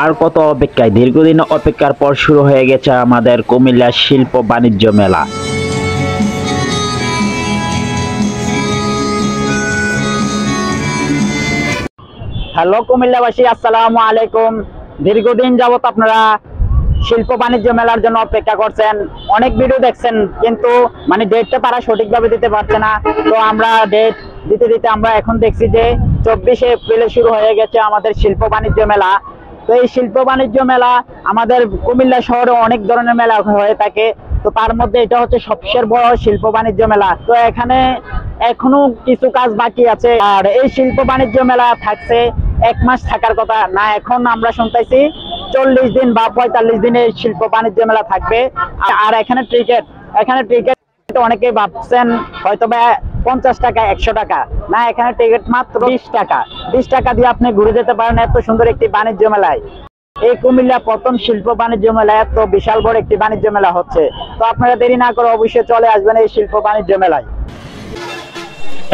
আর কত অপেক্ষায়, দীর্ঘদিন অপেক্ষার পর শুরু হয়ে গেছে আমাদের কুমিল্লা শিল্প বাণিজ্য মেলা। হ্যালো কুমিল্লাবাসী, আসসালামু আলাইকুম। দীর্ঘদিন যাবত আপনারা শিল্প বাণিজ্য মেলার জন্য অপেক্ষা করছেন, অনেক ভিডিও দেখছেন, কিন্তু ডেটটা তারা সঠিকভাবে দিতে পারছে না। তো আমরা ডেট দিতে দিতে আমরা এখন দেখছি যে 24শে এপ্রিলে শুরু হয়ে গেছে আমাদের শিল্প বাণিজ্য মেলা। তো এই শিল্প বাণিজ্য মেলা আমাদের কুমিল্লা শহরে অনেক ধরনের মেলা হয়ে থাকে, তো তার মধ্যে এটা হচ্ছে সবচেয়ে বড় শিল্প বাণিজ্য মেলা। তো এখানে এখনো কিছু কাজ বাকি আছে, আর এই শিল্প বাণিজ্য মেলা থাকছে 1 মাস থাকার কথা না, এখন আমরা শুনতেছি 40 দিন বা 45 দিনের শিল্প বাণিজ্য মেলা থাকবে। আর এখানে টিকিট অনেকেই ভাবছেন হয়তো 50 টাকা 100 টাকা, না, এখানে টিকিট মাত্র 20 টাকা দিয়ে আপনি ঘুরে যেতে পারেন এত সুন্দর একটি বাণিজ্য মেলায়। এই কুমিল্লা প্রথম শিল্প বাণিজ্য মেলা, এত বিশাল বড় একটি বাণিজ্য মেলা হচ্ছে। তো আপনারা দেরি না করে অবশ্যই চলে আসবেন এই শিল্প বাণিজ্য মেলায়।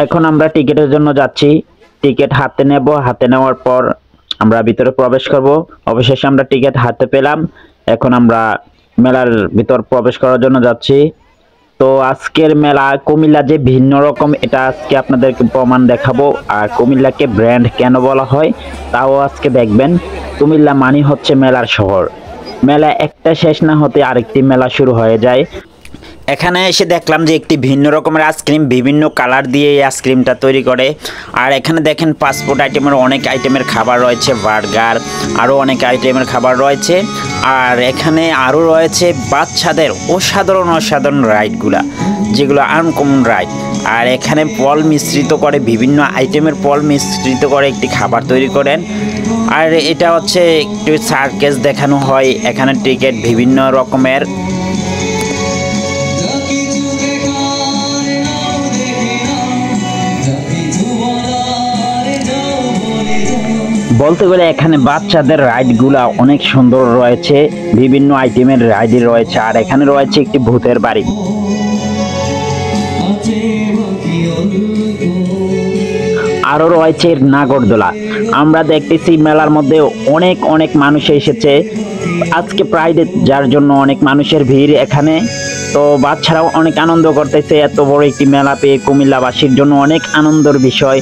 এখন আমরা টিকিটের জন্য যাচ্ছি, টিকিট হাতে নেব, হাতে নেওয়ার পর আমরা ভিতরে প্রবেশ করব। অবশেষে আমরা টিকিট হাতে পেলাম, এখন আমরা মেলার ভিতর প্রবেশ করার জন্য যাচ্ছি। তো আজকের মেলা কুমিল্লা যে ভিন্ন রকম, এটা আজকে আপনাদেরকে প্রমাণ দেখাবো। আর কুমিল্লাকে ব্র্যান্ড কেন বলা হয় তাও আজকে দেখবেন। কুমিল্লা মানে হচ্ছে মেলার শহর, মেলা একটা শেষ না হতে আরেকটি মেলা শুরু হয়ে যায়। এখানে এসে দেখলাম যে একটি ভিন্ন রকমের আইসক্রিম, বিভিন্ন কালার দিয়ে এই আইসক্রিমটা তৈরি করে। আর এখানে দেখেন ফাস্টফুড আইটেমের অনেক আইটেমের খাবার রয়েছে, বার্গার, আরও অনেক আইটেমের খাবার রয়েছে। আর এখানে আরও রয়েছে বাচ্চাদের অসাধারণ রাইডগুলা, যেগুলো আনকমন রাইড। আর এখানে ফল মিশ্রিত করে, বিভিন্ন আইটেমের ফল মিশ্রিত করে একটি খাবার তৈরি করেন। আর এটা হচ্ছে একটু সার্কাস দেখানো হয়। এখানে টিকিট বিভিন্ন রকমের, বলতে গেলে এখানে বাচ্চাদের রাইডগুলা অনেক সুন্দর রয়েছে, বিভিন্ন আইটেমের রাইড রয়েছে। আর এখানে রয়েছে একটি ভূতের বাড়ি। আরো রয়েছে নাগরদোলা। আমরা দেখতেছি মেলার মধ্যে অনেক মানুষ এসেছে আজকে, প্রাইড যার জন্য অনেক মানুষের ভিড় এখানে। তো বাচ্চারাও অনেক আনন্দ করতেছে, এত বড় একটি মেলা পেয়ে কুমিল্লাবাসীর জন্য অনেক আনন্দের বিষয়।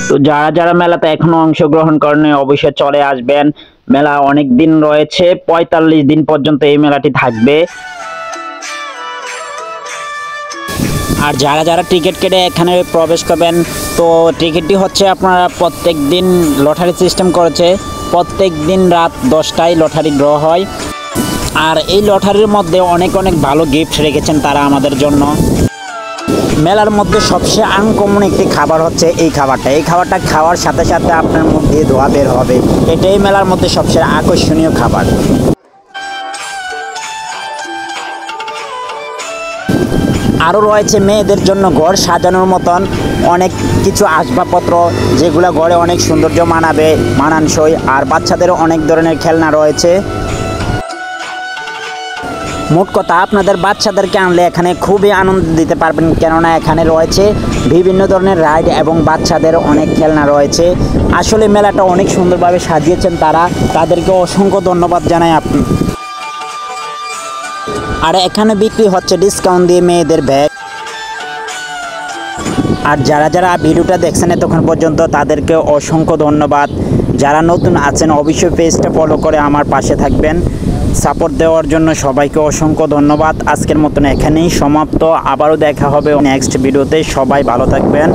তো যারা মেলাতে এখনো অংশগ্রহণ করেন অবশ্যই চলে আসবেন। মেলা অনেক দিন রয়েছে, 45 দিন পর্যন্ত এই মেলাটি থাকবে। আর যারা টিকিট কেটে এখানে প্রবেশ করবেন, তো টিকিটটি হচ্ছে আপনারা প্রত্যেক দিন লটারি সিস্টেম করেছে, প্রত্যেক দিন রাত 10টায় লটারি ড্র হয়। আর এই লটারির মধ্যে অনেক ভালো গিফট রেখেছেন তারা আমাদের জন্য। মেলার মধ্যে সবচেয়ে আনকমন একটি খাবার হচ্ছে এই খাবারটা খাওয়ার সাথে সাথে আপনার মুখ দিয়ে ধোঁয়া বের হবে। এটাই মেলার মধ্যে সবচেয়ে আকর্ষণীয় খাবার। আরও রয়েছে মেয়েদের জন্য ঘর সাজানোর মতন অনেক কিছু আসবাবপত্র, যেগুলো ঘরে অনেক সৌন্দর্য মানানসই। আর বাচ্চাদেরও অনেক ধরনের খেলনা রয়েছে। মোট কথা, আপনাদের বাচ্চাদেরকে আনলে এখানে খুবই আনন্দ দিতে পারবেন, কেননা এখানে রয়েছে বিভিন্ন ধরনের রাইড এবং বাচ্চাদের অনেক খেলনা রয়েছে। আসলে মেলাটা অনেক সুন্দরভাবে সাজিয়েছেন তারা, তাদেরকে অসংখ্য ধন্যবাদ জানাই আপনি। আর এখানে বিক্রি হচ্ছে ডিসকাউন্ট দিয়ে মেয়েদের ব্যাগ। আর যারা ভিডিওটা দেখছেন এতক্ষণ পর্যন্ত তাদেরকে অসংখ্য ধন্যবাদ। যারা নতুন আছেন অবশ্যই পেজটা ফলো করে আমার পাশে থাকবেন। সাপোর্ট দেওয়ার জন্য সবাইকে অসংখ্য ধন্যবাদ। আজকের মতন এখানেই সমাপ্ত, আবারও দেখা হবে নেক্সট ভিডিওতে। সবাই ভালো থাকবেন।